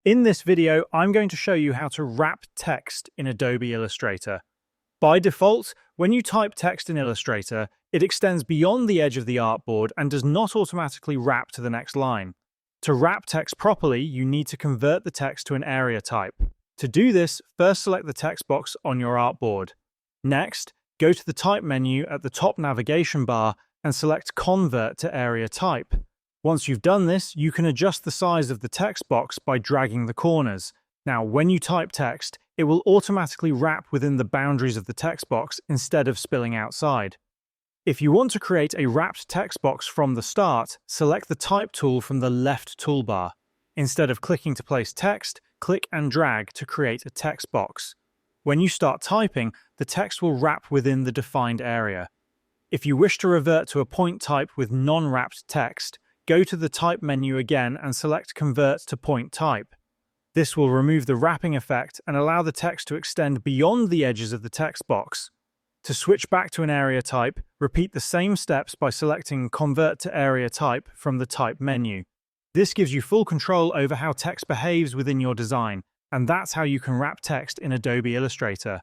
In this video, I'm going to show you how to wrap text in Adobe Illustrator. By default, when you type text in Illustrator, it extends beyond the edge of the artboard and does not automatically wrap to the next line. To wrap text properly, you need to convert the text to an area type. To do this, first select the text box on your artboard. Next, go to the Type menu at the top navigation bar and select Convert to Area Type. Once you've done this, you can adjust the size of the text box by dragging the corners. Now, when you type text, it will automatically wrap within the boundaries of the text box instead of spilling outside. If you want to create a wrapped text box from the start, select the Type tool from the left toolbar. Instead of clicking to place text, click and drag to create a text box. When you start typing, the text will wrap within the defined area. If you wish to revert to a point type with non-wrapped text, go to the Type menu again and select Convert to Point Type. This will remove the wrapping effect and allow the text to extend beyond the edges of the text box. To switch back to an area type, repeat the same steps by selecting Convert to Area Type from the Type menu. This gives you full control over how text behaves within your design, and that's how you can wrap text in Adobe Illustrator.